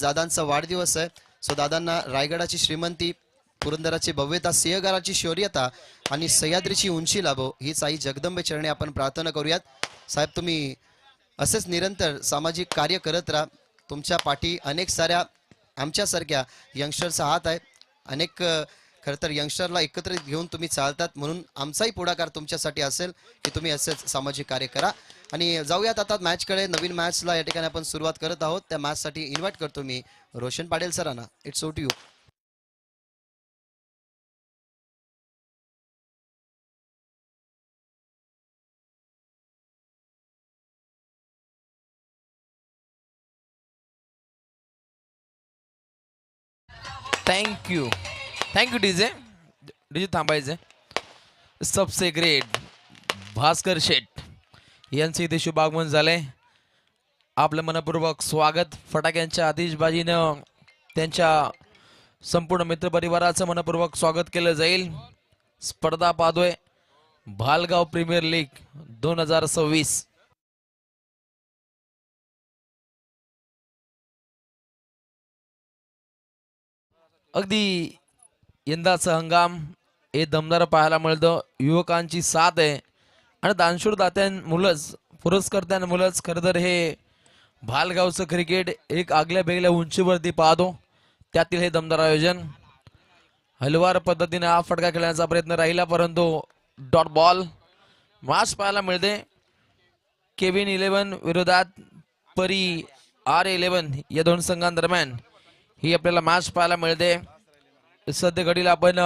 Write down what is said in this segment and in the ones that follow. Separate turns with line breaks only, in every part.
दादांचा वाढदिवस आहे. सो दादांना रायगडाची श्रीमंती, पुरंदराची भव्यता, सिंहगडाची शौर्यता आणि सह्याद्रीची उंची लाभो हीच आई जगदंबे चरणी आपण प्रार्थना करूयात. साहेब, तुम्ही असेच निरंतर सामाजिक कार्य करत राहा. तुमच्या पाठी अनेक साऱ्या आमच्यासारख्या यंगस्टरचा हात आहे. अनेक खरं तर यंगस्टरला एकत्रित घेऊन तुम्ही चालतात, म्हणून आमचाही पुढाकार तुमच्यासाठी असेल की तुम्ही असेच सामाजिक कार्य करा. आणि जाऊयात आता मॅचकडे. नवीन मॅचला या ठिकाणी आपण सुरुवात करत आहोत. त्या मॅचसाठी इन्व्हाइट करतो मी रोशन पाटील सरांना. It's oh to you.
Thank you DJ. DJ थांबायचे. सबसे ग्रेट भास्कर शेठ यांचे इथे शुभागमन झाले. आपलं मनपूर्वक स्वागत. फटाक्यांच्या आतिषबाजीनं त्यांच्या संपूर्ण मित्रपरिवाराचं मनपूर्वक स्वागत केलं जाईल. स्पर्धा पाहतोय भालगाव प्रीमियर लीग 2026. अगदी यंदाचा हंगाम हे दमदार पाहायला मिळतं. युवकांची साथ आहे आणि दानशूर दात्यांमुळंच, पुरस्कर्त्यांमुळंच खरं तर हे भालगावचं क्रिकेट एक आगल्या बेगल्या उंचीवरती पाहतो. त्यातील हे दमदार आयोजन. हलवार पद्धतीने हा फटका खेळण्याचा प्रयत्न राहिला, परंतु डॉट बॉल मॅच पाहायला मिळते. केविन 11 विरोधात परी R11 या दोन संघांदरम्यान ही आपल्याला मॅच पाहायला मिळते. सध्या घडीला आपण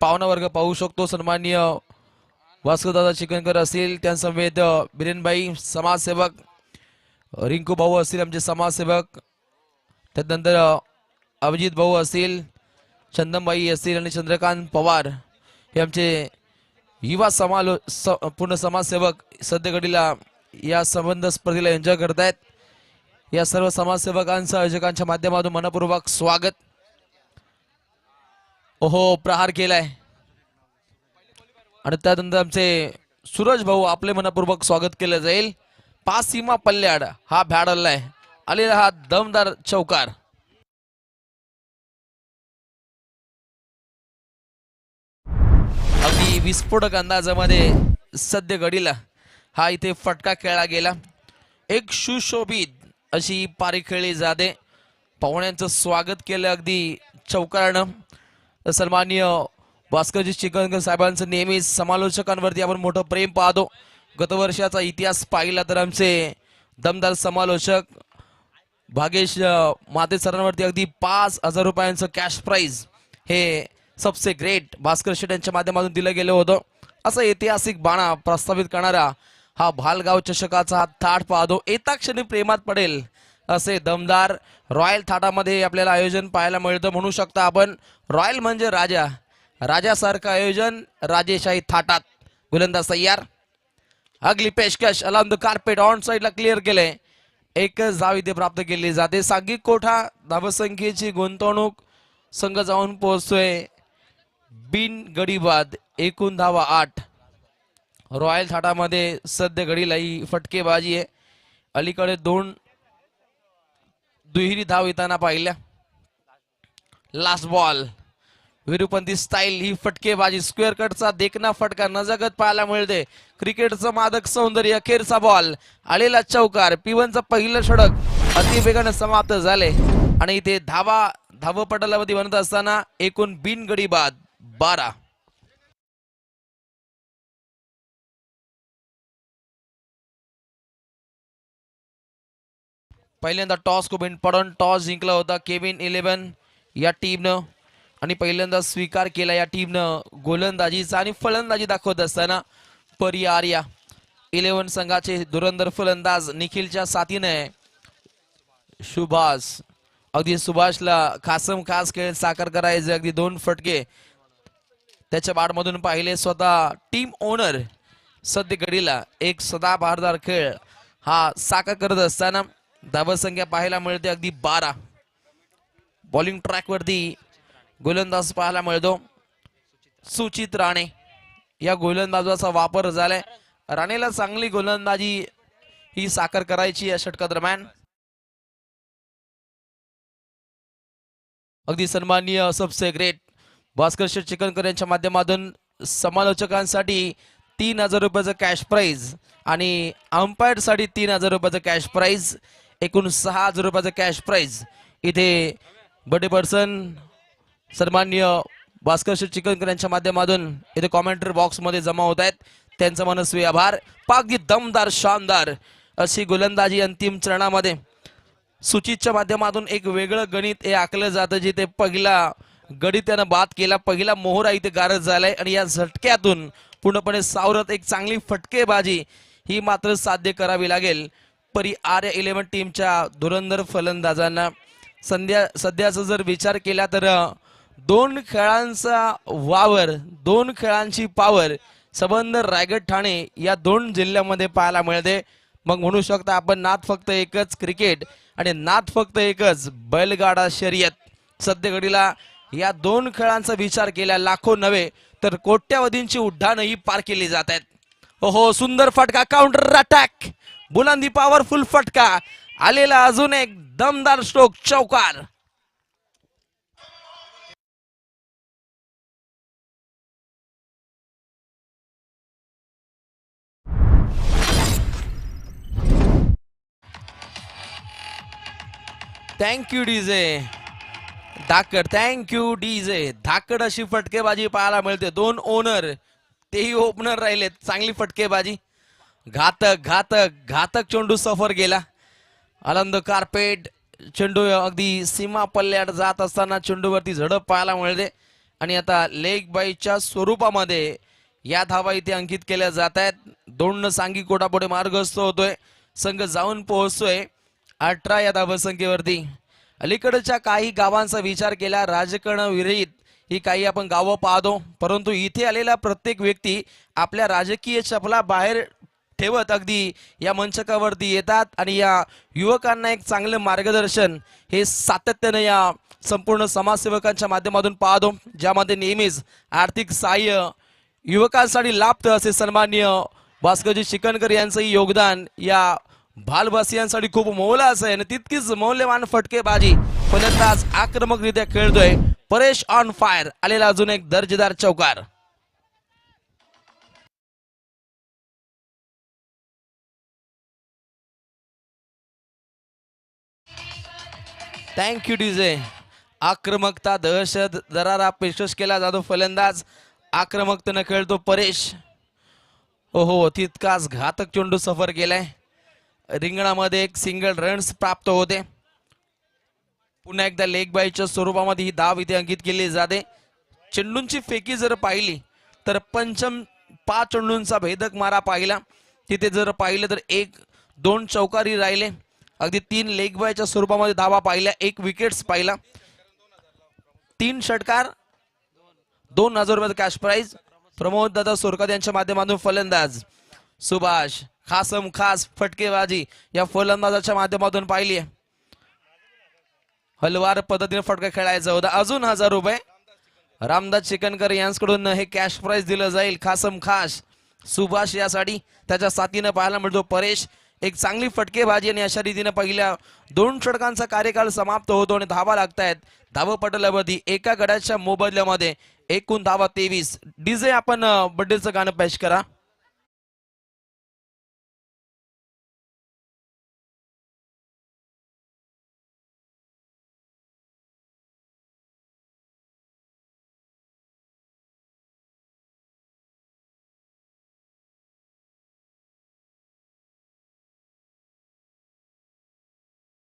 पाहुणा वर्ग पाहू शकतो. सन्माननीय वास्कोदादा चिकनकर असतील, त्यांसमवेत बिरेनबाई समाजसेवक, रिंकू भाऊ असतील आमचे समाजसेवक, त्यानंतर अभिजित भाऊ असतील, चंदनबाई असतील आणि चंद्रकांत पवार हे आमचे युवा पूर्ण समाजसेवक सध्या घडीला या संबंध स्पर्धेला एन्जॉय करतायत. या सर्व समाजसेवकांचं आयोजकांच्या माध्यमातून मनपूर्वक स्वागत. ओहो, प्रहार केलाय आणि त्यानंतर आमचे सूरज भाऊ आपले मनपूर्वक स्वागत केलं जाईल. 5 सीमा पल्ल्याड हा भॅडलाय आलेला हा दमदार चौकार. अगदी विस्फोटक अंदाजामध्ये सध्या घडीला हा इथे फटका खेळला गेला. एक सुशोभित अशी पारी खेळली जाते. पाहुण्यांचं स्वागत केलं अगदी चौकारानं. सन्माननीय भास्करजी चिकनकर साहेबांचं नेहमीच समालोचकांवरती आपण मोठं प्रेम पाहतो. गतवर्षाचा इतिहास पाहिला तर आमचे दमदार समालोचक भागेश माते सरांवरती अगदी 5,000 रुपयांचं कॅश प्राइज हे सबसे ग्रेट भास्कर शेठ यांच्या माध्यमातून दिलं गेलं होतं. असं ऐतिहासिक बाणा प्रस्तावित करणारा हा भालगाव चषकाचा हा थाट पाहतो. येता क्षणी प्रेमात पडेल असे दमदार रॉयल थाटामध्ये आपल्याला आयोजन पाहायला मिळतं. म्हणू शकता आपण रॉयल म्हणजे राजा, राजासारखं आयोजन राजेशाही थाटात. गोलंदाज तयार. अगली पेशकश अलाउन द कार्पेट ऑन साइडला क्लिअर केले. एकच धाव इथे प्राप्त केली जाते. सांघिक कोठा धावसंख्येची गुंतवणूक संघ जाऊन पोहोचतोय बिन गडीबाद. एकूण धावा 8. रॉयल थाटामध्ये सध्या घडीला ही फटकेबाजी आहे. अलीकडे 2 दुहेरी धाव येताना पाहिल्या. लास्ट बॉल विरुपंथी स्टाईल ही फटकेबाजी. स्क्वेअर कटचा देखना फटका नजगत पाहायला मिळते. क्रिकेटचं मादक सौंदर्य. अखेरचा बॉल आलेला चौकार. P1चं पहिलं षटक अतिवेगाने समाप्त झाले आणि इथे धावपटलावरती बनत असताना एकूण बिनगडी बाद 12. पहिल्यांदा टॉस को पडून टॉस जिंकला होता केविन 11 या टीमनं आणि पहिल्यांदा स्वीकार केला या टीमनं गोलंदाजीचा. आणि फलंदाजी दाखवत असताना परी आर्या 11 संघाचे धुरंधर फलंदाज निखिलच्या साथीने सुभाष. अगदी सुभाषला खास खेळ साकार करायचे. अगदी 2 फटके त्याच्या बाडमधून पाहिले. स्वतः टीम ओनर सध्या घडीला एक सदा बहारदार खेळ हा साकार करत असताना धावसंख्या पाहायला मिळते अगदी 12. बॉलिंग ट्रॅक वरती गोलंदाज पाहायला मिळतो सुचित राणे. या गोलंदाजाचा वापर झालाय. राणेला चांगली गोलंदाजी ही साकार करायची या षटकादरम्यान. अगदी सन्माननीय सबसे ग्रेट भास्कर शेठ चिकनकर यांच्या माध्यमातून समालोचकांसाठी 3000 रुपयाचं कॅश प्राइज आणि अंपायर साठी 3000 रुपयाचं कॅश प्राइज, एकूण 6000 रुपयाचं कॅश प्राइज इथे बर्थडे पर्सन सन्माननीय भास्कर शेठ चिकनकर यांच्या माध्यमातून इथे कॉमेंटरी बॉक्स मध्ये जमा होत आहेत. त्यांचा मनस्वी आभार. पागदी दमदार शानदार अशी गोलंदाजी अंतिम चरणामध्ये सूचितच्या माध्यमातून एक वेगळं गणित हे आखलं जातं, जिथे पहिला गडी त्यानं बाद केला, पहिला मोहरा इथे गारज झालाय आणि या झटक्यातून पूर्णपणे सावरत एक चांगली फटकेबाजी ही मात्र साध्य करावी लागेल परी आर्य 11 टीमच्या धुरंधर फलंदाजांना. सध्याचा जर विचार केला तर 2 खेळांचा वावर, 2 खेळांची पावर संबंध रायगड ठाणे या 2 जिल्ह्यामध्ये पाहायला मिळते. मग म्हणू शकता आपण नाद फक्त एकच क्रिकेट आणि नाद फक्त एकच बैलगाडा शर्यत. सध्या घडीला या 2 खेळांचा विचार केला लाखो नव्हे तर कोट्यावधींची उड्डाणही पार केली जात आहेत. हो सुंदर फटका, काउंटर अटॅक, बुलंदी पॉवरफुल फटका आलेला, अजून एक दमदार स्ट्रोक, चौकार. Thank you DJ Dhakad, thank you DJ Dhakad. अशी फटकेबाजी पाहायला मिळते. 2 ओनर तेही ओपनर राहिले. चांगली फटकेबाजी, घातक घातक घातक चेंडू सफर गेला. आनंद कार्पेट चेंडू अगदी सीमा पल्ल्यात जात असताना चेंडूवरती झडप पाहायला मिळते आणि आता लेग बाईच्या स्वरूपामध्ये या धावा इथे अंकित केल्या जात आहेत. 2 सांगी कोटापुढे मार्गस्थ होतोय, संघ जाऊन पोहोचतोय 18 या धावसंख्येवरती. अलीकडच्या काही गावांचा विचार केला, राजकारण विरहित ही काही आपण गावं पाहतो, परंतु इथे आलेला प्रत्येक व्यक्ती आपल्या राजकीय चपला बाहेर ठेवत अगदी या मंचकावरती येतात आणि या युवकांना एक चांगलं मार्गदर्शन हे सातत्याने या संपूर्ण समाजसेवकांच्या माध्यमातून पाहतो, ज्यामध्ये नेहमीच आर्थिक सहाय्य युवकांसाठी लाभतं. असे सन्माननीय भास्करजी चिकनकर यांचंही योगदान या भालवासियांसाठी खूप मोलाचं आहे आणि तितकीच मौल्यवान फटकेबाजी फलंदाज आक्रमकरित्या खेळतोय. परेश ऑन फायर आलेला, अजून एक दर्जेदार चौकार. Thank you DJ. आक्रमकता, दहशत, दरारा पेशकश केला जातो. फलंदाज आक्रमकतेने खेळतो परेश. हो तितकाच घातक चेंडू सफर केलाय. रिंगणामध्ये एक सिंगल रन्स प्राप्त होते. पुन्हा एकदा लेग बाईच्या स्वरूपामध्ये ही धाव इथे अंकित केली जाते. चेंडूंची फेकी जर पाहिली तर पंचम 5 चेंडूंचा भेदक मारा पाहिला. तिथे जर पाहिलं तर 1-2 चौकारी राहिले. अगदी 3 लेग बायच्या स्वरूपामध्ये धावा पाहिल्या, 1 विकेट्स पाहिला, 3 षटकार, 2000 रुपयाचं कॅश प्राइज. प्रमोद दादा सोरकर यांच्या माध्यमातून फलंदाज सुभाष. खासम खास फटकेबाजी या फलंदाजाच्या माध्यमातून पाहिली. हलवार पद्धतीने फटका खेळायचा होता. अजून 1000 रुपये रामदास चिकनकर यांच्याकडून हे कॅश प्राइज दिलं जाईल. खासम खास सुभाष यासाठी त्याच्या साथीने पाहायला मिळतो परेश. एक चांगली फटकेबाजी आणि अशा रीतीने पहिल्या 2 षटकांचा कार्यकाळ समाप्त होतो आणि धावा लागतायत धावपटलावरती. एका गड्याच्या मोबदल्यामध्ये एकूण धावा 23. डीजे आपण बर्थडेचं गाणं पेश करा.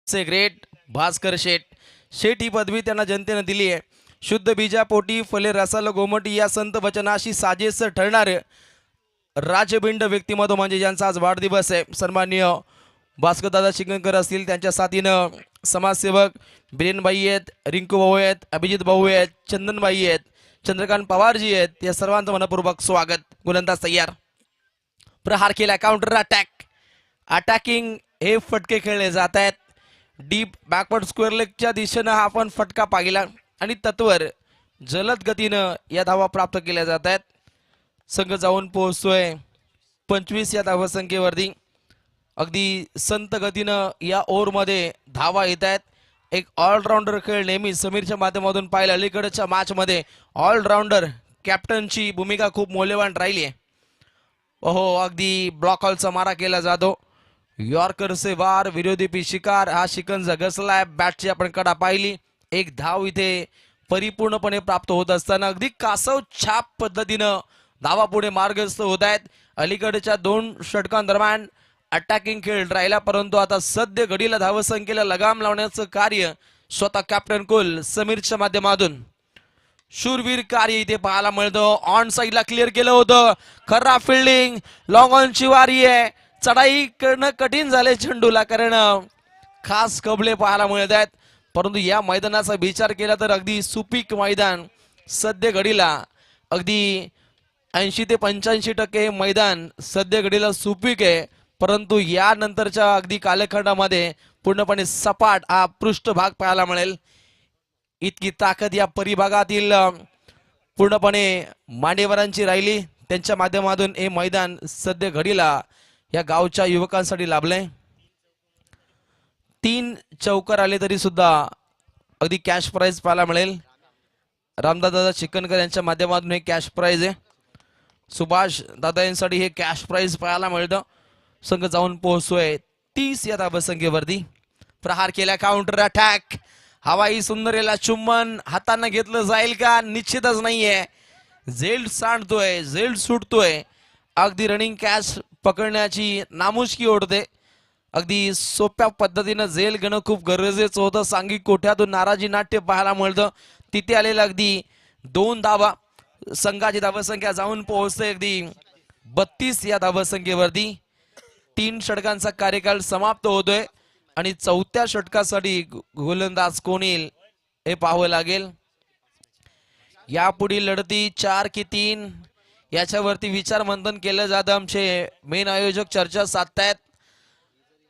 से ग्रेट भास्कर शेठ ही पदवी त्यांना जनतेने दिली आहे. शुद्ध बीजापोटी फले रसाल गोमटी या संत वचनाशी साजेस ठरणारे राजबिंड व्यक्तिमत्व म्हणजे ज्यांचा आज वाढदिवस आहे. सन्माननीय भास्कर दादा चिकनकर असतील, त्यांच्या साथीनं समाजसेवक बिरेनबाई आहेत, रिंकू भाऊ आहेत, अभिजित भाऊ आहेत, चंदनबाई आहेत, चंद्रकांत पवारजी आहेत. या सर्वांचं मनपूर्वक स्वागत. गोलंदाज तयार, प्रहार केला, काउंटर अटॅक, अटॅकिंग हे फटके खेळले जात आहेत. डीप बॅकवर्ड स्क्वेअर लेगच्या दिशेनं हा आपण फटका पाहिला आणि तत्वर जलद गतीनं या धावा प्राप्त केल्या जात आहेत. संघ जाऊन पोहोचतोय 25 या धावसंख्येवरती. अगदी संत गतीनं या ओव्हरमध्ये धावा येत आहेत. एक ऑलराऊंडर खेळ नेहमी समीरच्या माध्यमातून पाहिलं. अलीकडच्या मॅच मध्ये ऑलराऊंडर कॅप्टनची भूमिका खूप मौल्यवान राहिली आहे. ओहो, अगदी ब्लॉक हॉलचा मारा केला जातो. यॉर्कर से वार, विरोधी पी शिकार. हा शिकंजा घसलाय. बॅटची आपण कडा पाहिली. एक धाव इथे परिपूर्णपणे प्राप्त होत असताना अगदी कासव छाप पद्धतीनं धावा पुढे मार्गस्थ होत आहेत. अलीकडच्या 2 षटकांदरम्यान अटॅकिंग खेळ राहिला, परंतु आता सद्य घडीला धावसंख्येला लगाम लावण्याचं कार्य स्वतः कॅप्टन कुल समीरच्या माध्यमातून शूरवीर कार्य इथे पाहायला मिळतं. ऑन साईडला क्लिअर केलं होतं. खरा फिल्डिंग. लॉंग ऑनची वारी आहे. चढाई करणं कठीण झाले चेंडूला, कारण खास कबले पाहायला मिळत आहेत. परंतु या मैदानाचा विचार केला तर अगदी सुपीक मैदान सद्य घडीला अगदी 80 ते 85% हे मैदान सद्य घडीला सुपीक आहे. परंतु यानंतरच्या अगदी कालखंडामध्ये पूर्णपणे सपाट हा पृष्ठभाग पाहायला मिळेल. इतकी ताकद या परिभागातील पूर्णपणे मांडेवरांची राहिली. त्यांच्या माध्यमातून हे मैदान सद्य घडीला या गावच्या युवकांसाठी लाभलंय. 3 चौकार आले तरी सुद्धा अगदी कॅश प्राइज पाहायला मिळेल. रामदादा चिकनकर यांच्या माध्यमातून हे कॅश प्राइज आहे. सुभाष दादा यांसाठी हे कॅश प्राइज पाहायला मिळतं. संघ जाऊन पोहोचतोय 30 या धावसंख्येवरती. प्रहार केला, काउंटर अटॅक. हवाई सुंदरेला चुंबन हाताने घेतलं जाईल का? निश्चितच नाहीये. झेल सांडतोय, झेल सुटतोय. अगदी रनिंग कॅच पकडण्याची नामुष्की ओढते. अगदी सोप्या पद्धतीनं झेल घेणं खूप गरजेचं होतं. सांघिक कोठ्यातून नाराजी नाट्य पाहायला मिळतं. तिथे आलेलं अगदी 2 धावा. संघाची धावसंख्या जाऊन पोहोचते अगदी 32 या धावसंख्येवरती. 3 षटकांचा कार्यकाल समाप्त होतोय आणि 4थ्या षटकासाठी गोलंदाज कोण येईल हे पाहावं लागेल. यापुढील लढती 4 की 3 याच्यावरती विचार मंथन केलं जातं. आमचे मेन आयोजक चर्चा साधतायत.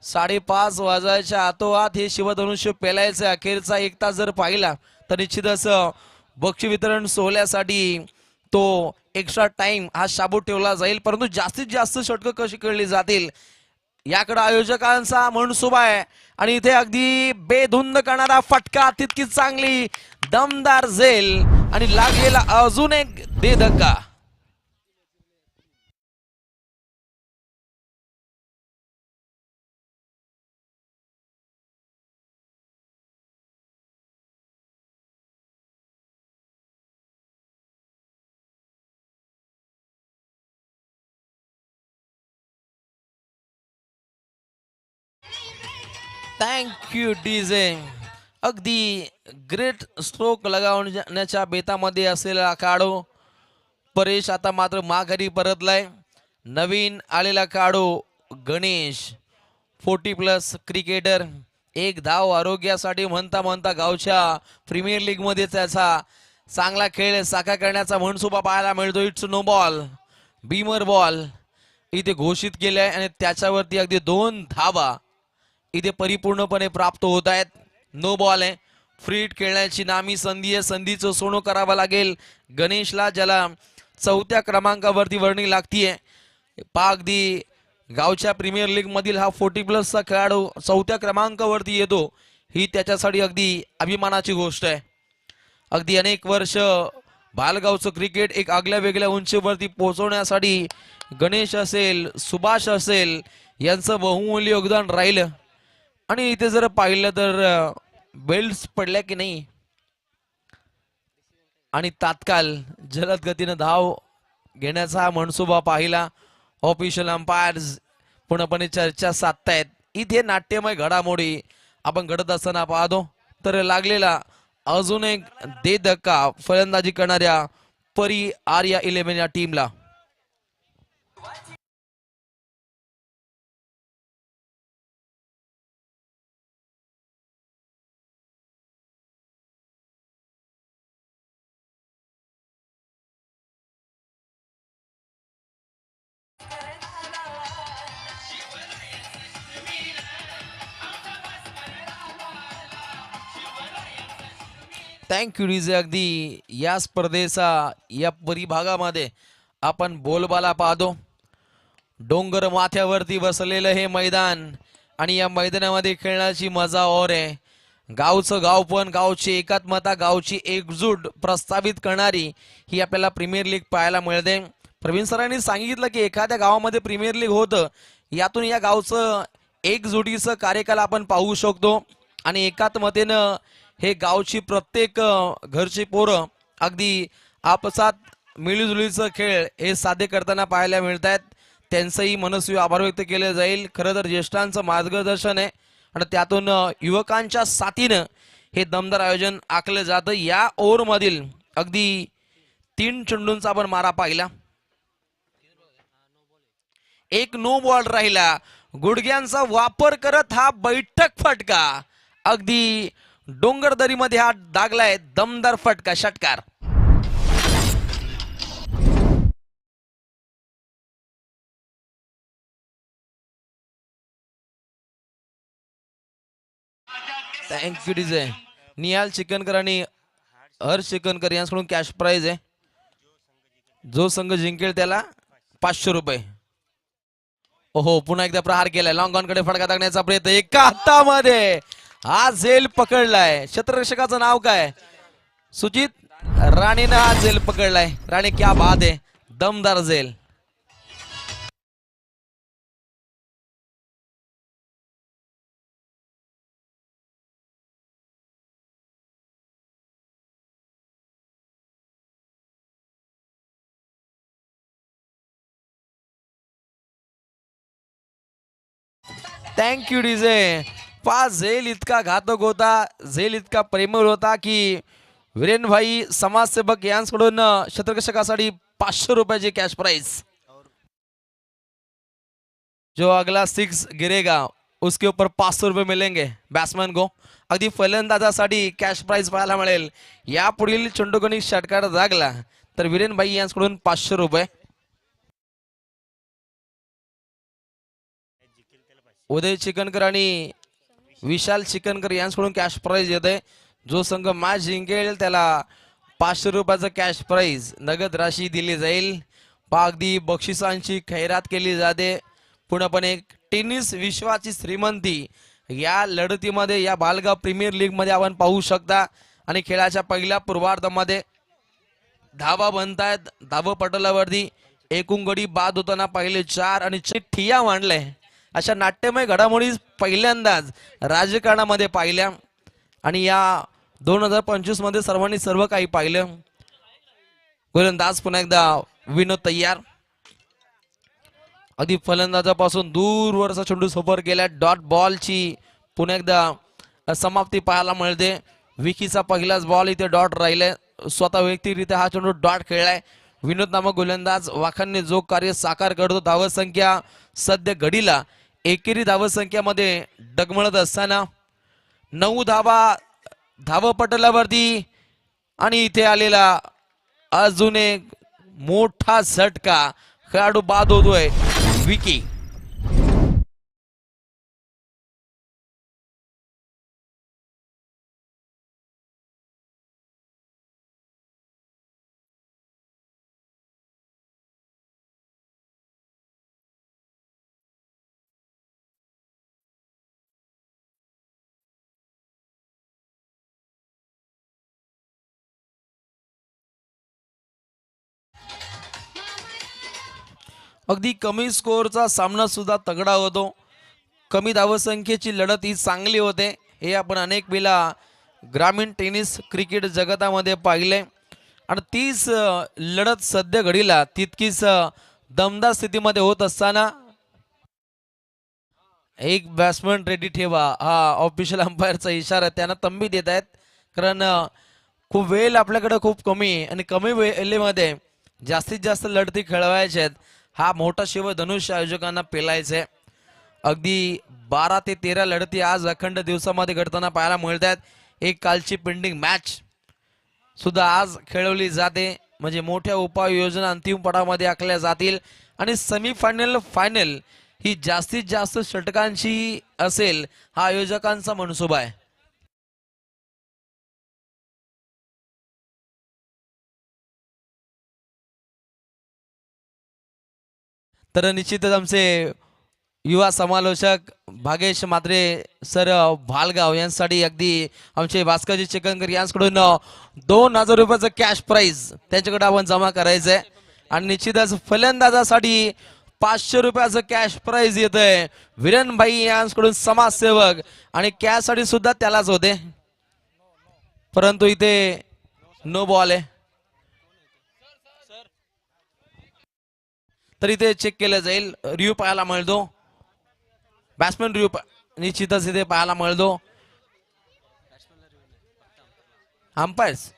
5:30 वाजायच्या आतोआत हे शिवधनुष्य पेलायचं. अखेरचा 1 तास जर पाहिला तर निश्चितच बक्षीस वितरण सोहळ्यासाठी तो एक्स्ट्रा टाइम हा शाबूत ठेवला जाईल. परंतु जास्तीत जास्त षटकं कशी खेळली जातील याकडे आयोजकांचा मनसुबा आहे. आणि इथे अगदी बेधुंद करणारा फटका, तितकी चांगली दमदार झेल आणि लागलेला अजून एक दे धक्का. Thank you DJ. अगदी ग्रेट स्ट्रोक लगावण्याच्या बेतामध्ये असलेला काढो परेश आता मात्र माघारी परतलाय. नवीन आलेला काढो गणेश 40+ क्रिकेटर. 1 धाव आरोग्यासाठी म्हणता म्हणता गावच्या प्रीमियर लीग मध्ये त्याचा चांगला खेळ साकार करण्याचा मनसुबा पाहायला मिळतो. It's no ball, beamer ball इथे घोषित केलाय आणि त्याच्यावरती अगदी 2 धावा इथे परिपूर्णपणे प्राप्त होत आहेत. नो बॉल आहे. फ्री हिट खेळण्याची नामी संधी आहे. संधीचं सोनं करावं लागेल गणेशला, ज्याला 4थ्या क्रमांकावरती वर्णी लागतीये. अगदी गावच्या प्रीमियर लीग मधील हा 40+ खेळाडू 4थ्या क्रमांकावरती येतो, ही त्याच्यासाठी अगदी अभिमानाची गोष्ट आहे. अगदी अनेक वर्ष बालगावचं क्रिकेट एक आगल्या वेगळ्या उंचीवरती पोहोचवण्यासाठी गणेश असेल, सुभाष असेल यांचं बहुमूल्य योगदान राहिलं. आणि इथे जर पाहिलं तर बेल्ट्स पडल्या की नाही आणि तात्काळ जलद गतीनं धाव घेण्याचा हा मनसुबा पाहिला. ऑफिशियल अंपायर्स पूर्णपणे चर्चा साधतायत. इथे नाट्यमय घडामोडी आपण घडत असताना पाहतो. तर लागलेला अजून एक दे धक्का फलंदाजी करणाऱ्या परी आर्या 11 या टीमला. Thank you DJ. अगदी या स्पर्धेचा या परिभागामध्ये आपण बोलबाला पाहतो. डोंगर माथ्यावरती बसलेलं हे मैदान आणि या मैदानामध्ये खेळण्याची मजा और आहे. गावचं गावपण, गावची एकात्मता, गावची एकजूट प्रस्थापित करणारी ही आपल्याला प्रीमियर लीग पाहायला मिळते. प्रवीण सरांनी सांगितलं की एखाद्या गावामध्ये प्रीमियर लीग होतं, यातून या गावचं एकजुटीचं कार्यकाल आपण पाहू शकतो. आणि एकात्मतेनं हे गावची प्रत्येक घरची पोरं अगदी आपसात मिळीजुळीचं खेळ हे साध्य करताना पाहायला मिळत आहेत. त्यांचंही मनस्वी आभार व्यक्त केले जाईल. खरं तर ज्येष्ठांचं मार्गदर्शन आहे आणि त्यातून युवकांच्या साथीनं हे दमदार आयोजन आखलं जातं. या ओव्हरमधील अगदी 3 चेंडूंचा आपण मारा पाहिला. एक नो बॉल राहिला. गुडघ्यांचा वापर करत हा बैठक फटका अगदी डोंगरदरीमध्ये हा दागलाय. दमदार फटका, षटकार. Thank you DJ. निहाल चिकनकर आणि हर्ष चिकनकर यांच्याकडून कॅश प्राइज आहे. जो संघ जिंकेल त्याला 500 रुपये. ओहो, पुन्हा एकदा प्रहार केलाय. लॉंग ऑन कडे फटका टाकण्याचा प्रयत्न एका हातामध्ये. हा झेल पकडलाय. क्षेत्ररक्षकाचं नाव काय? सुजित राणेनं हा झेल पकडलाय. राणे क्या बात आहे, दमदार झेल. Thank you DJ. झेल इतका घातक होता, झेल इतका प्रेमळ होता की वीरेन भाई समाजसेवक यांच्याकडून क्षेत्ररक्षकासाठी 500 रुपयाची कॅश प्राइज. जो अगला 6 गिरेगा उसके ऊपर 500 रुपये मिलेंगे बॅट्समॅन को. अगदी फलंदाजासाठी कॅश प्राइज पाहायला मिळेल. या पुढील चेंडूगणी षटकार जागला तर वीरेन भाई यांच्याकडून 500 रुपये. उदय चिकनकर आणि विशाल चिकनकर यांच्याकडून कॅश प्राइज येते. जो संघ मॅच जिंकेल त्याला 500 रुपयाचं कॅश प्राइज नगद राशी दिली जाईल. अगदी बक्षिसांची खैरात केली जाते. पूर्णपणे टेनिस विश्वाची श्रीमंती या लढतीमध्ये, या बालगाव प्रीमियर लीग मध्ये आपण पाहू शकता. आणि खेळाच्या पहिल्या पूर्वार्धामध्ये धावा बनतायत. धावपटलावरती एकूण गडी बाद होताना पहिले 4 आणि ठिया मांडले. अशा नाट्यमय घडामोडी पहिल्यांदाच राजकारणामध्ये पाहिल्या. आणि या 2025 मध्ये सर्वांनी सर्व काही पाहिलं. गोलंदाज पुन्हा एकदा विनोद तयार. अगदी फलंदाजापासून दूरवरचा चेंडू सफर केला. डॉट बॉलची पुन्हा एकदा समाप्ती पाहायला मिळते. विकीचा पहिलाच बॉल इथे डॉट राहिलाय. स्वतः व्यक्तिगतरित्या हा चेंडू डॉट खेळलाय. विनोद नामक गोलंदाज वाखांनी जो कार्य साकार करतो. धावसंख्या सध्या घडीला एकेरी धावसंख्यामध्ये डगमळत असताना 9 धावा धावपटलावरती. आणि इथे आलेला अजून एक मोठा झटका. खेळाडू बाद होतोय विकी. अगदी कमी स्कोअरचा सामना सुद्धा तगडा होतो. कमी धावसंख्येची लढत ही चांगली होते. हे आपण अनेक वेळा ग्रामीण टेनिस क्रिकेट जगतामध्ये पाहिले. आणि तीच लढत सध्या घडीला तितकीच दमदार स्थितीमध्ये होत असताना एक बॅट्समन रेडी ठेवा हा ऑफिशियल अंपायरचा इशारा. त्यांना तंबी देत आहेत. कारण खूप वेळ आपल्याकडे खूप कमी आहे आणि कमी वेळेमध्ये जास्तीत जास्त लढती खेळवायच्या आहेत. हा मोठा शिव धनुष आयोजकांना पेलायचे. अगदी 12 ते 13 लढती आज अखंड दिवसामध्ये घडताना पाहायला मिळत आहेत. एक कालची पेंडिंग मॅच सुद्धा आज खेळवली जाते. म्हणजे मोठ्या उपाययोजना अंतिम पडामध्ये आखल्या जातील. आणि सेमीफायनल फायनल ही जास्तीत जास्त षटकांची असेल हा आयोजकांचा मनसुबा आहे. तर निश्चितच आमचे युवा समालोचक भागेश मात्रे सर भालगाव यांसाठी अगदी आमचे भास्करजी चिकनकर यांच्याकडून 2000 रुपयाचं कॅश प्राइज त्यांच्याकडे आपण जमा करायचंय आणि निश्चितच फलंदाजासाठी 500 रुपयाचं कॅश प्राइज येत आहे विरणभाई यांच्याकडून समाजसेवक आणि कॅश साठी सुद्धा त्यालाच होते परंतु इथे नो बॉल आहे तर इथे चेक केलं जाईल रिव्ह्यू पाहायला मिळतो बॅट्समॅन रिव्ह्यू निश्चितच इथे पाहायला मिळतो अंपायर्स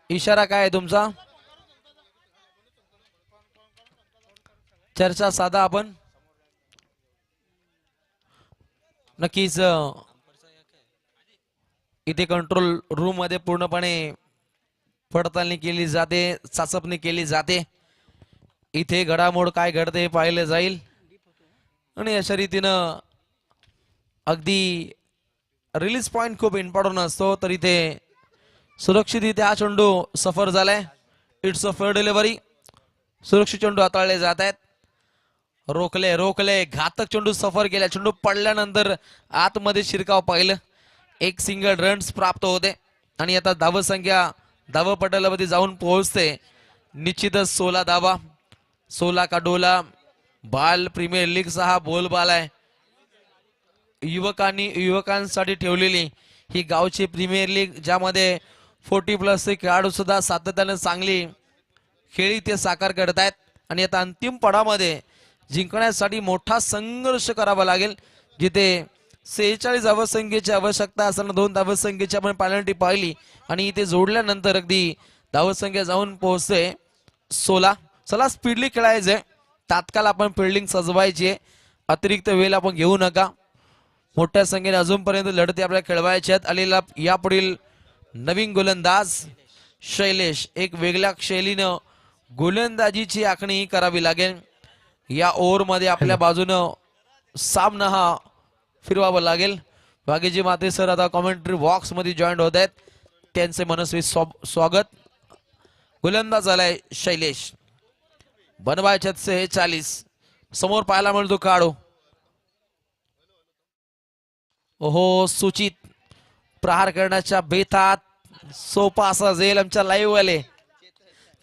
इशारा काय आहे तुमचा चर्चा साधा आपण नक्कीच इथे कंट्रोल रूम मध्ये पूर्णपणे पडताळणी केली जाते चाचपणी केली जाते इथे घडामोड काय घडते हे पाहिलं जाईल आणि अशा रीतीनं अगदी रिलीज पॉइंट खूप इम्पॉर्टंट असतो तर इथे सुरक्षित हा चेंडू सफर झालाय इट्स अ फेअर डिलिव्हरी सुरक्षित चेंडू हाताळले जात आहेत रोखले रोखले घातक चेंडू सफर केला चेंडू पडल्यानंतर आतमध्ये शिरकाव पाहिलं एक सिंगल रन्स प्राप्त होते आणि आता धावसंख्या धावपटलावरती जाऊन पोहोचते निश्चितच 16 धावा 16 का डोला बाल प्रीमियर लीग चा हा बोलबाल आहे युवकांसाठी ठेवलेली ही गावची प्रीमियर लीग ज्यामध्ये 40+ चे खेळाडू सुद्धा सातत्याने चांगली खेळी ते साकार करतायत आणि आता अंतिम पडामध्ये जिंकण्यासाठी मोठा संघर्ष करावा लागेल जिथे 46 धावसंख्येची आवश्यकता असताना 2 धावसंख्येची आपण पेनल्टी पाहिली आणि इथे जोडल्यानंतर अगदी धावसंख्या जाऊन पोहोचते 16 चला स्पीडली खेळायचंय तात्काळ आपण फिल्डिंग सजवायची अतिरिक्त वेळ आपण घेऊ नका मोठ्या संख्येने अजूनपर्यंत लढती आपल्याला खेळवायच्या आहेत आलेला यापुढील नवीन गोलंदाज शैलेश एक वेगळ्या शैलीनं गोलंदाजीची आखणी करावी लागेल या ओव्हर मध्ये आपल्या बाजूनं सामना हा फिरवावं लागेल भागेजी माते सर आता कॉमेंट्री बॉक्स मध्ये जॉईन होत आहेत त्यांचे मनस्वी स्वागत गोलंदाज आलाय शैलेश बनवायच्यात 46 समोर पाहायला मिळतो काढो ओहो सूचित प्रहार करण्याच्या बेतात सोपा असा झेल आमच्या लाईव्ह वाले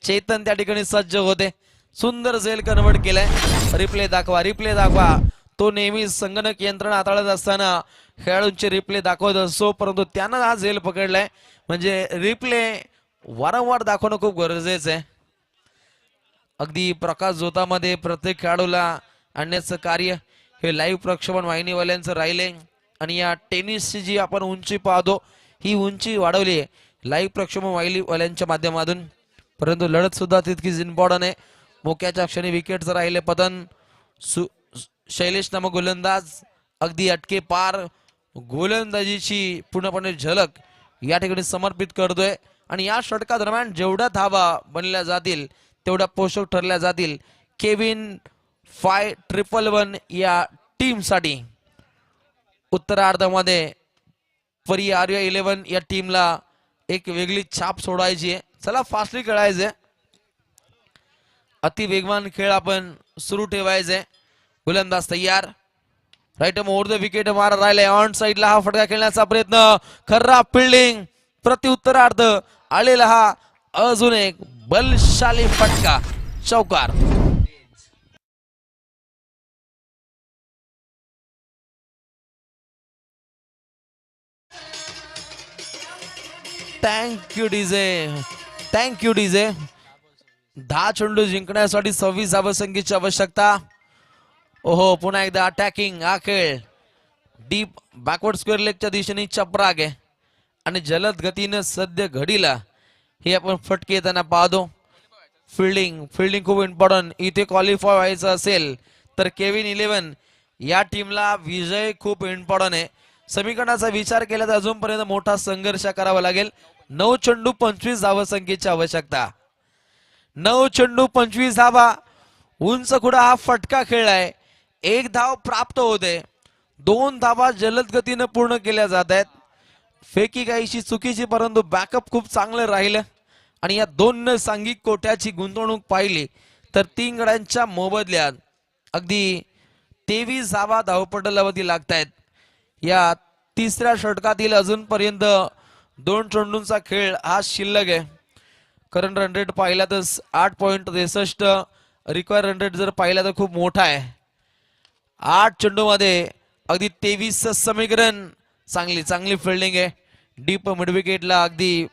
चेतन त्या ठिकाणी सज्ज होते सुंदर झेल कन्वर्ट केलाय रिप्ले दाखवा तो नेहमी संगणक यंत्रण हाताळत असताना खेळाडूंचे रिप्ले दाखवत असतो परंतु त्यानं हा झेल पकडलाय म्हणजे रिप्ले वारंवार दाखवणं खूप गरजेचं आहे अगदी प्रकाश झोतामध्ये प्रत्येक खेळाडूला आणण्याचं कार्य हे लाईव्ह प्रक्षेपण वाहिनीवाल्यांचं राहिले आणि या टेनिसची जी आपण उंची पाहतो ही उंची वाढवली आहे लाईव्ह प्रक्षेपण वाहिनीवाल्यांच्या माध्यमातून परंतु लढत सुद्धा तितकीच इम्पॉर्टंट आहे मोक्याच्या क्षणी विकेटचं राहिले पतन शैलेश नामक गोलंदाज अगदी अटके पार गोलंदाजीची पूर्णपणे झलक या ठिकाणी समर्पित करतोय आणि या षटका दरम्यान जेवढ्या धावा बनल्या जातील तेवढ्या पोषक ठरल्या जातील केविन 5111 या टीम साठी उत्तरार्धामध्ये परी आर्य 11 या टीमला एक वेगळी छाप सोडायची आहे चला फास्टली खेळायचंय अति वेगवान खेळ आपण सुरू ठेवायचे गोलंदाज तयार राईट ओव्हर द विकेट मार राहिले ऑन साइडला हा फटका खेळण्याचा प्रयत्न खराब फिल्डिंग प्रत्युत्तरार्ध आलेला हा अजून एक बलशाली फटका चौकार थँक्यू डीजे 10 चेंडू जिंकण्यासाठी 26 धावसंख्येची आवश्यकता ओहो पुन्हा एकदा अटॅकिंग हा खेळ डीप बॅकवर्ड स्क्वेअर लेगच्या दिशेने चपराक आहे आणि जलद गतीने सध्या घडीला हे आपण फटके येताना पाहतो फिल्डिंग खूप इम्पॉर्टंट इथे क्वालिफाय व्हायचं असेल तर केविन 11 या टीमला विजय खूप इम्पॉर्टंट आहे समीकरणाचा विचार केला तर अजूनपर्यंत मोठा संघर्ष करावा लागेल 9 चेंडू 25 धावसंख्येची आवश्यकता 9 चेंडू 25 धावा उंच खुडा हा फटका खेळलाय 1 धाव प्राप्त होते 2 धावा जलद गतीने पूर्ण केल्या जात आहेत फेकी काहीशी चुकीची परंतु बॅकअप खूप चांगलं राहिलं आणि या 2 सांघिक कोट्याची गुंतवणूक पाहिली तर 3 गड्यांच्या मोबदल्यात अगदी 23 धावा धावपटलावरती लागतायत. या तिसऱ्या षटकातील अजूनपर्यंत 2 चेंडूंचा खेळ हा शिल्लक आहे. करंट रन रेट पाहिला तर 8.63, रिक्वायर रन रेट जर पाहिला तर खूप मोठा आहे. 8 चेंडूमध्ये अगदी 23 समीकरण. चांगली फिल्डिंग आहे. डीप मिडविकेटला अगदी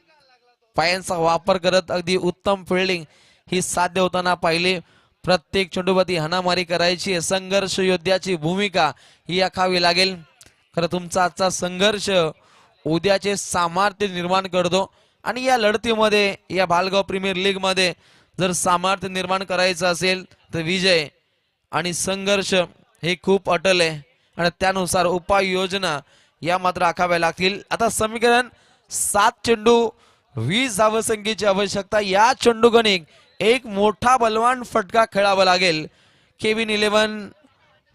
पायांचा वापर करत अगदी उत्तम फिल्डिंग ही साध्य होताना पाहिले. प्रत्येक चेंडूवरती हाणामारी करायची, संघर्ष योद्ध्याची भूमिका ही आखावी लागेल. खरं तुमचा आजचा संघर्ष उद्याचे सामर्थ्य निर्माण करतो आणि या लढतीमध्ये, या भालगाव प्रीमियर लीग मध्ये जर सामर्थ्य निर्माण करायचं असेल तर विजय आणि संघर्ष हे खूप अटल आहे आणि त्यानुसार उपाययोजना या मात्र आखाव्या लागतील. आता समीकरण 7 चेंडू 20 धावसंख्येची आवश्यकता. या चेंडू गणिक एक मोठा बलवान फटका खेळावा लागेल. केविन 11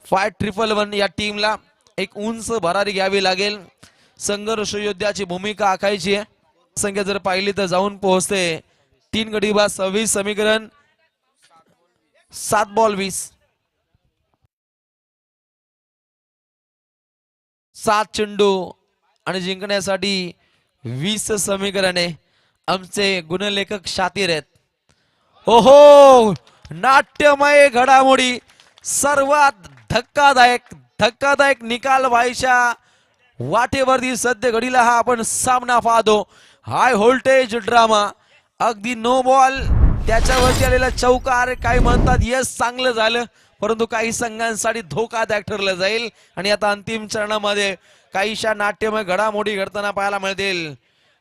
5-1-1 या टीमला एक उंच भरारी घ्यावी लागेल. संघर्ष योद्ध्याची भूमिका आखायची आहे. संख्या जर पाहिली तर जाऊन पोहोचते 3 गडी बाद 26 समीकरण. 7 बॉल 20. 7 चेंडू आणि जिंकण्यासाठी 20 समीकरणे. आमचे गुणलेखक शातीर आहेत. ओहो, नाट्यमय घडामोडी, सर्वात धक्कादायक निकाल व्हायच्या वाटेवरती सध्या घडीला हा आपण सामना पाहतो. High voltage drama. अगदी नो बॉल, त्याच्यावरती आलेला चौकार. काय म्हणतात, यस चांगलं झालं, परंतु काही संघांसाठी धोकादायक ठरलं जाईल. आणि आता अंतिम चरणामध्ये काहीशा नाट्यमय घडामोडी घडताना पाहायला मिळतील.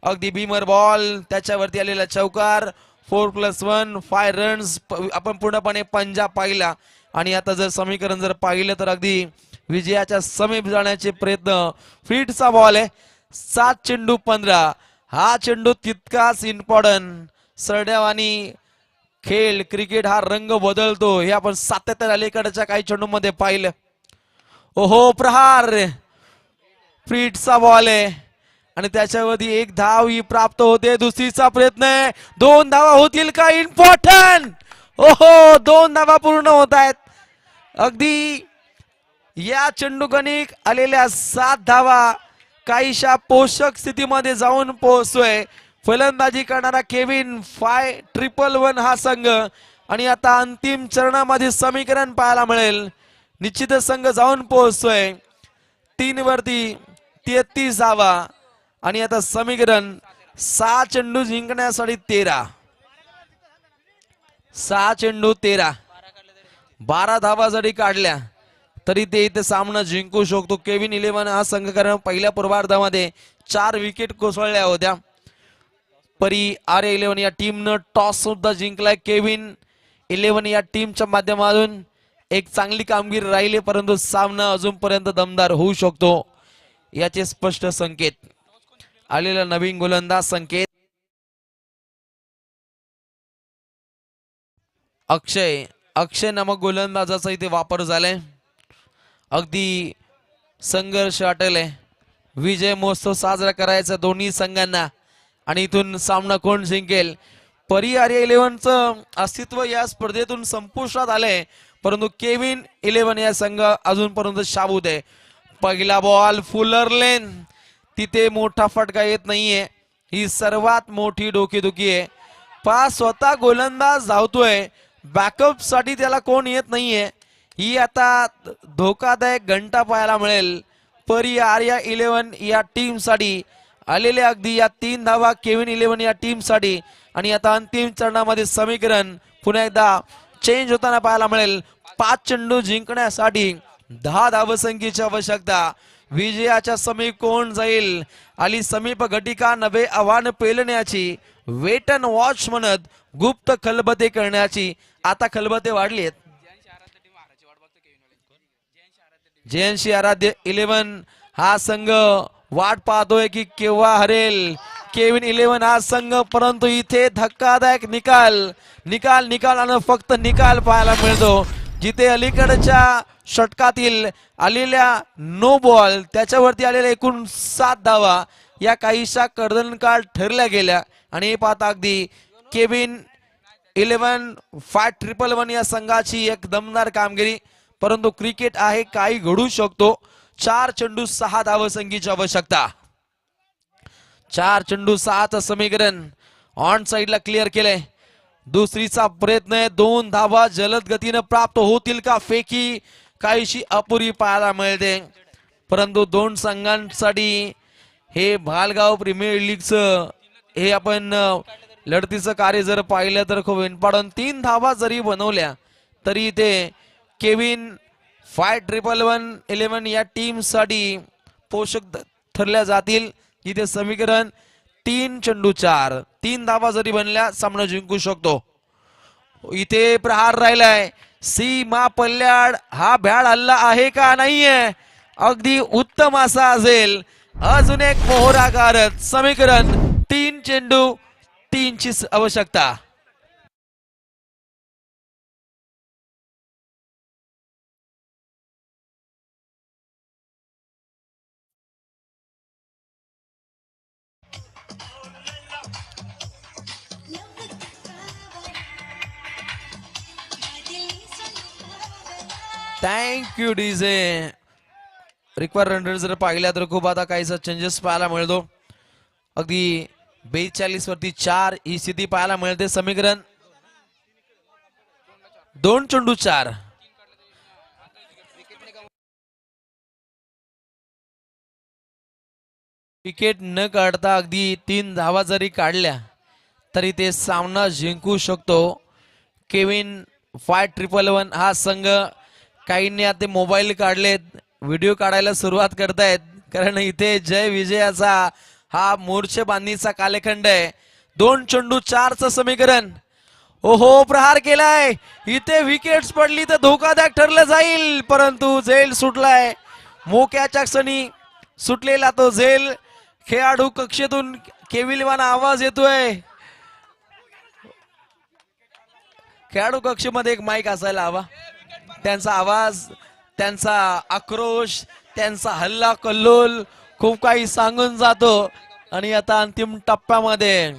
अगदी बीमर बॉल, त्याच्यावरती आलेला चौकार. 4+1 5 रन्स आपण पूर्णपणे पंजा पाहिला. आणि आता जर समीकरण जर पाहिलं तर अगदी विजयाच्या समीप जाण्याचे प्रयत्न. फीटचा बॉल आहे. 7 चेंडू 15. हा चेंडू तितकाच इम्पॉर्टंट. सरड्यावानी खेळ, क्रिकेट हा रंग बदलतो हे आपण सातत्याने अलीकडच्या काही चेंडूमध्ये पाहिलं. ओहो, प्रहार. फीटचा बॉल आहे आणि त्याच्यावरती 1 धाव ही प्राप्त होते. दुसरीचा प्रयत्न आहे. 2 धावा होतील का? इम्पॉर्टंट. ओहो, 2 धावा पूर्ण होत आहेत. अगदी या चेंडू गणिक आलेल्या 7 धावा काहीशा पोषक स्थितीमध्ये जाऊन पोहोचतोय. फलंदाजी करणारा केविन 5-1-1 हा संघ. आणि आता अंतिम चरणामध्ये समीकरण पाहायला मिळेल. निश्चितच संघ जाऊन पोहोचतोय 3 वरती 33 धावा. आणि आता समीकरण 6 चेंडू जिंकण्यासाठी 13. 6 चेंडू 13. 12 धावा जरी काढल्या तरी ते इथे सामना जिंकू शकतो. केविन 11 हा संघ, कारण पहिल्या पूर्वार्धामध्ये 4 विकेट कोसळल्या होत्या. परी RA11 या टीमनं टॉस सुद्धा जिंकलाय. केविन 11 या टीमच्या माध्यमातून एक चांगली कामगिरी राहिली, परंतु सामना अजूनपर्यंत दमदार होऊ शकतो याचे स्पष्ट संकेत. आलेला नवीन गोलंदाज संकेत अक्षय नामक गोलंदाजाचा इथे वापर झालाय. अगदी संघर्ष अटल विजय महोत्सव साजरा करायचा दोन्ही संघांना. आणि इथून सामना कोण जिंकेल? परी RA11चं अस्तित्व या स्पर्धेतून संपुष्टात आलंय, परंतु केविन 11 या संघ अजूनपर्यंत शाबूत आहे. पहिला बॉल फुलर लेन, तिथे मोठा फटका येत नाहीये. ही सर्वात मोठी डोकेदुखी आहे. स्वतः गोलंदाज धावतोय, बॅकअप साठी त्याला कोण येत नाहीये. ही आता धोकादायक घंटा पाहायला मिळेल परी RA11 या टीम साठी. आलेले अगदी या 3 धावा केविन 11 या टीम साठी. आणि आता अंतिम चरणामध्ये समीकरण पुन्हा एकदा चेंज होताना पाहायला मिळेल. 5 चेंडू जिंकण्यासाठी 10 धावसंख्येची आवश्यकता. विजयाच्या समीप कोण जाईल? आली समीप घटिका नवे आव्हान पेलण्याची. वेट अँड वॉच म्हणत गुप्त खलबते करण्याची. आता खलबते वाढली आहेत. जयंशी आराध्य 11 हा संघ वाट पाहतोय की केव्हा हरेल केविन 11 हा संघ, परंतु इथे धक्कादायक निकाल आणि फक्त निकाल पाहायला मिळतो. जिथे अलीकडच्या षटकातील आलेल्या नो बॉल, त्याच्यावरती आलेल्या एकूण 7 धावा या काहीशा कर्दनकाळ ठरल्या गेल्या. आणि हे पाहता अगदी केविन 11-5-1-1 या संघाची एक दमदार कामगिरी, परंतु क्रिकेट आहे, काही घडू शकतो. 4 चेंडू 6 धावसंख्येची आवश्यकता. 4 चेंडू 6चं समीकरण ऑन साइडला क्लिअर केलंय. दुसरीचा प्रयत्न आहे, 2 धावा जलद गतीने प्राप्त होतील का? फेकी काहीशी अपुरी पाहायला मिळते, परंतु 2 संघांसाठी हे भालगाव प्रीमियर लीगचं हे आपण लढतीचं कार्य जर पाहिलं तर खूप इम्पॉर्टंट. 3 धावा जरी बनवल्या तरी ते केविन 5-1-1-11 या टीम साठी पोषक ठरल्या जातील. इथे समीकरण 3 चेंडू 4, 3 धावा जरी बनल्या सामना जिंकू शकतो. इथे प्रहार राहिलाय, सीमा पल्ल्याड हा भ्याड हल्ला आहे का? नाहीये, अगदी उत्तम असा असेल. अजून एक मोहरा काढत समीकरण 3 चेंडू 3 ची आवश्यकता. Thank you DJ. रिक्वायर रन जर पाहिल्या तर खूप आता काहीसा चेंजेस पाहायला मिळतो. अगदी 42 वरती 4 ही स्थिती पाहायला मिळते. समीकरण 2 चेंडू 4. विकेट न काढता अगदी 3 धावा जरी काढल्या तरी ते सामना जिंकू शकतो. केविन 5-1-1 हा संघ, काहींनी आता मोबाईल काढलेत, व्हिडिओ काढायला सुरुवात करतायत, कारण इथे जय विजयाचा हा मोर्चे बांधणीचा कालखंड आहे. 2 चेंडू 4चं समीकरण. ओहो, प्रहार केलाय, इथे विकेट्स पडली तर धोकादायक ठरलं जाईल, परंतु झेल सुटलाय. मोक्याच्या क्षणी सुटलेला तो झेल. खेळाडू कक्षेतून केविलवाना आवाज येतोय. खेळाडू कक्षेमध्ये एक माईक असायला हवा. त्यांचा आवाज, त्यांचा आक्रोश, त्यांचा हल्ला कल्लोल खूप काही सांगून जातो. आणि आता अंतिम टप्प्यामध्ये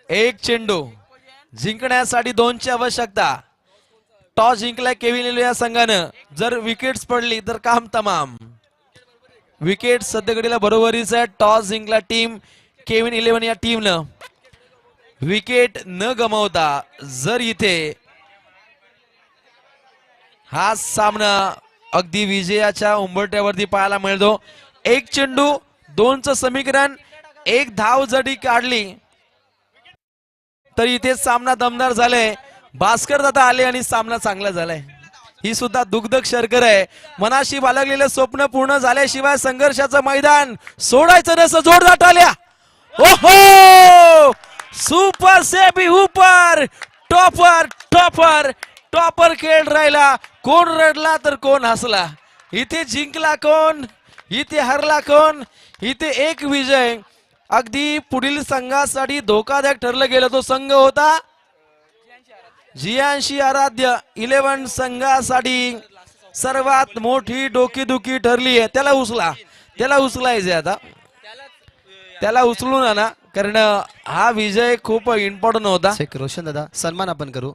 1 चेंडू जिंकण्यासाठी 2 ची आवश्यकता. टॉस जिंकलाय केविन या संघानं. जर विकेट्स पडली तर काम तमाम. विकेट सध्या घडीला बरोबरीच आहे. टॉस जिंकला टीम केविन 11 या टीमनं. विकेट न गमावता जर इथे हा सामना अगदी विजयाच्या उंबरठ्यावरती पाहायला मिळतो. 1 चेंडू 2चं समीकरण. 1 धाव जरी काढली तर इथे सामना दमदार झालाय. भास्कर दादा आले आणि सामना चांगला झालाय. ही सुद्धा दुग्धक शर्कर आहे. मनाशी बाळगलेलं स्वप्न पूर्ण झाल्याशिवाय संघर्षाचं मैदान सोडायचं नसं. जोरदार टाळ्या. ओहो, super SEBI Hooper. Topper topper topper खेळ राहिला. कोण रडला तर कोण हसला. इथे जिंकला कोण, इथे हरला कोण. इथे एक विजय अगदी पुढील संघासाठी धोकादायक ठरलं गेलं. तो संघ होता जियांशी आराध्य 11 संघासाठी सर्वात मोठी डोकेदुखी ठरली आहे. त्याला उचलायचे आता. त्याला उचलून आणा, कारण हा विजय खूप इम्पॉर्टंट होता.
रोशन दादा, सन्मान आपण करू.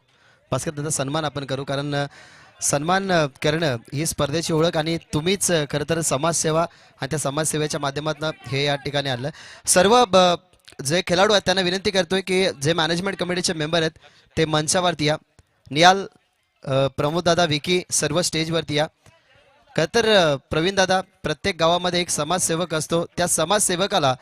भास्कर दादा, सन्मान आपण करू, कारण सन्मान करणं ही स्पर्धेची ओळख, आणि तुम्हीच खरं तर समाजसेवा आणि त्या समाजसेवेच्या माध्यमातून हे या ठिकाणी आलं. सर्व जे खेळाडू आहेत त्यांना विनंती करतोय की जे मॅनेजमेंट कमिटीचे मेंबर आहेत ते मंचावरती या. नियाल, प्रमोद दादा, विकी सर्व स्टेजवरती या. खरं तर प्रवीण दादा, प्रत्येक गावामध्ये एक समाजसेवक असतो. त्या समाजसेवकाला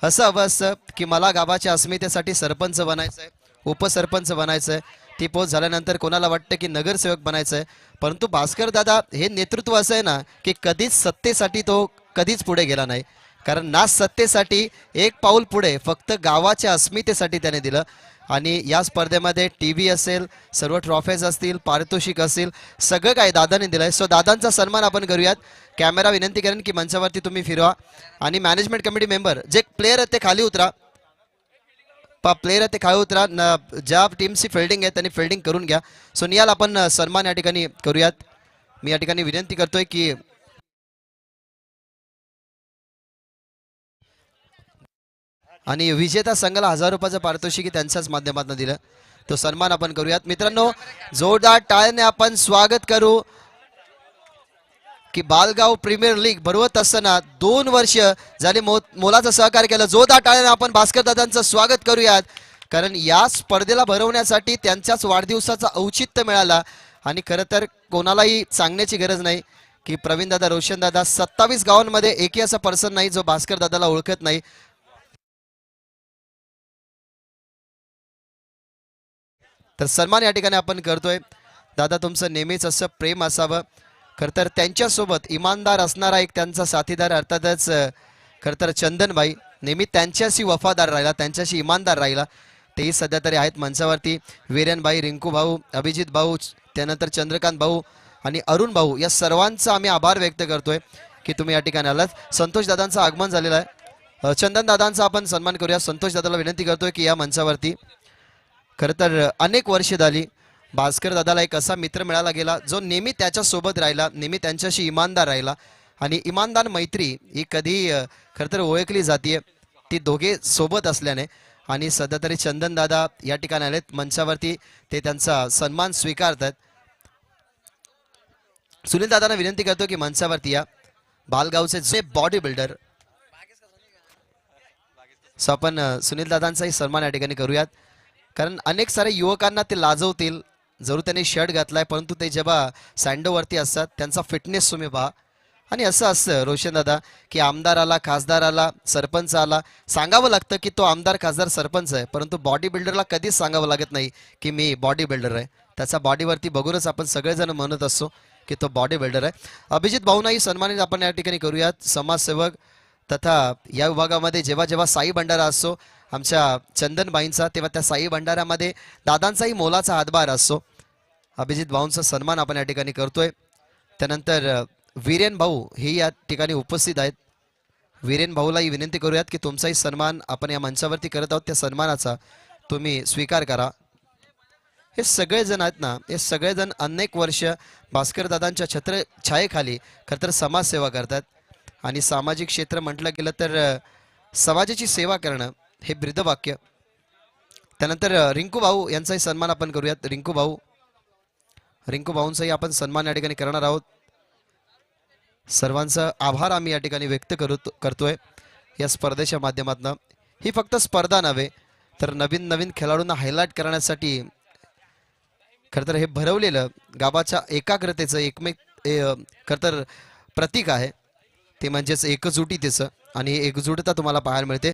असं हवं असतं की मला गावाच्या अस्मितेसाठी सरपंच बनायचं आहे, उपसरपंच बनायचं आहे. ती पोस्ट झाल्यानंतर कोणाला वाटतं की नगरसेवक बनायचं आहे. परंतु भास्कर दादा हे नेतृत्व असं आहे ना की कधीच सत्तेसाठी तो कधीच पुढे गेला नाही. कारण ना सत्तेसाठी एक पाऊल पुढे, फक्त गावाच्या अस्मितेसाठी त्याने दिलं. आणि या स्पर्धेमध्ये टीव्ही असेल, सर्व ट्रॉफीज असतील, पारितोषिक असेल, सगळं काही दादाने दिलंय. सो दादांचा सन्मान आपण करूयात. कॅमेरा विनंती करेन की मंचावरती तुम्ही फिरवा. आणि मॅनेजमेंट कमिटी मेंबर जे प्लेयर आहेत ते खाली उतरा. प्लेयर आहे ते खाली उतरा. ज्या टीमची फिल्डिंग आहे त्यांनी फिल्डिंग करून घ्या. सो नियाल, आपण सन्मान या ठिकाणी करूयात. मी या ठिकाणी विनंती करतोय की आणि विजेता संघाला 1000 रुपयाचं पारितोषिक त्यांच्याच माध्यमातून दिलं. तो सन्मान आपण करूयात. मित्रांनो, जोरदार टाळ्याने आपण स्वागत करू की बालगाव प्रीमियर लीग भरवत असताना 2 वर्ष झाले मोलाचं सहकार्य केलं. जोरदार टाळ्याने आपण भास्कर दादांचं स्वागत करूयात, कारण या स्पर्धेला भरवण्यासाठी त्यांच्याच वाढदिवसाचा औचित्य मिळाला. आणि खरं तर कोणालाही सांगण्याची गरज नाही की प्रवीण दादा, रोशन दादा 27 गावांमध्ये एकही असा पर्सन नाही जो भास्कर दादाला ओळखत नाही. तर सन्मान या ठिकाणी आपण करतोय. दादा, तुमचं नेहमीच असं प्रेम असावं. खरं तर त्यांच्यासोबत इमानदार असणारा एक त्यांचा साथीदार अर्थातच खरं तर चंदनबाई नेहमी त्यांच्याशी वफादार राहिला, त्यांच्याशी इमानदार राहिला. तेही सध्या तरी आहेत मंचावरती. वीरेनबाई, रिंकू भाऊ, अभिजित भाऊ, त्यानंतर चंद्रकांत भाऊ आणि अरुण भाऊ, या सर्वांचा आम्ही आभार व्यक्त करतोय की तुम्ही या ठिकाणी आलात. संतोष दादांचं आगमन झालेलं आहे. चंदन दादांचा आपण सन्मान करूया. संतोष दादाला विनंती करतोय की या मंचावरती. खरं तर अनेक वर्ष झाली भास्कर दादाला एक असा मित्र मिळाला गेला जो नेहमी त्याच्यासोबत राहिला, नेहमी त्यांच्याशी इमानदार राहिला. आणि इमानदार मैत्री ही कधी खरं तर ओळखली जाते ती दोघे सोबत असल्याने. आणि सध्या तरी चंदन दादा या ठिकाणी आलेत मंचावरती, ते त्यांचा सन्मान स्वीकारतात. सुनील दादांना विनंती करतो की मंचावरती या. बालगावचे जे बॉडी बिल्डर, सो आपण सुनील दादांचाही सन्मान या ठिकाणी करूयात, कारण अनेक सारे युवकांना ते लाजवतील जरूर त्यांनी शर्ट घातलाय, परंतु ते जेव्हा सँडोवरती असतात त्यांचा फिटनेस तुम्ही पहा. आणि असं असतं रोशन दादा की आमदार आला, खासदार आला, सरपंच आला, सांगावं लागतं की तो आमदार, खासदार, सरपंच आहे, परंतु बॉडी बिल्डरला कधीच सांगावं लागत नाही की मी बॉडी बिल्डर आहे. त्याचा बॉडीवरती बघूनच आपण सगळेजण म्हणत असतो की तो बॉडी बिल्डर आहे. अभिजित भाऊनाही सन्मानित आपण या ठिकाणी करूयात. समाजसेवक तथा या विभागामध्ये जेव्हा जेव्हा साई भंडारा असतो आमच्या चंदनबाईंचा, तेव्हा त्या साई भंडाऱ्यामध्ये दादांचाही मोलाचा हातभार असतो. अभिजित भाऊंचा सन्मान आपण या ठिकाणी करतोय. त्यानंतर वीरेन भाऊ हे या ठिकाणी उपस्थित आहेत. वीरेन भाऊलाही विनंती करूयात की तुमचाही सन्मान आपण या मंचावरती करत आहोत, त्या सन्मानाचा तुम्ही स्वीकार करा. हे सगळेजण आहेत ना, हे सगळेजण अनेक वर्ष भास्कर दादांच्या छत्रछायेखाली खरं तर समाजसेवा करतात. आणि सामाजिक क्षेत्र म्हटलं गेलं तर समाजाची सेवा करणं हे ब्रीदवाक्य. त्यानंतर रिंकू भाऊ यांचाही सन्मान आपण करूयात. रिंकू भाऊंचाही आपण सन्मान या ठिकाणी करणार आहोत. सर्वांचा आभार आम्ही या ठिकाणी व्यक्त करतोय या स्पर्धेच्या माध्यमातून. ही फक्त स्पर्धा नव्हे तर नवीन नवीन खेळाडूंना हायलाइट करण्यासाठी खरं तर हे भरवलेलं गावाच्या एकाग्रतेचं खरं तर प्रतीक आहे. ते म्हणजेच एकजुटीतेचं, आणि एकजुटता तुम्हाला पाहायला मिळते.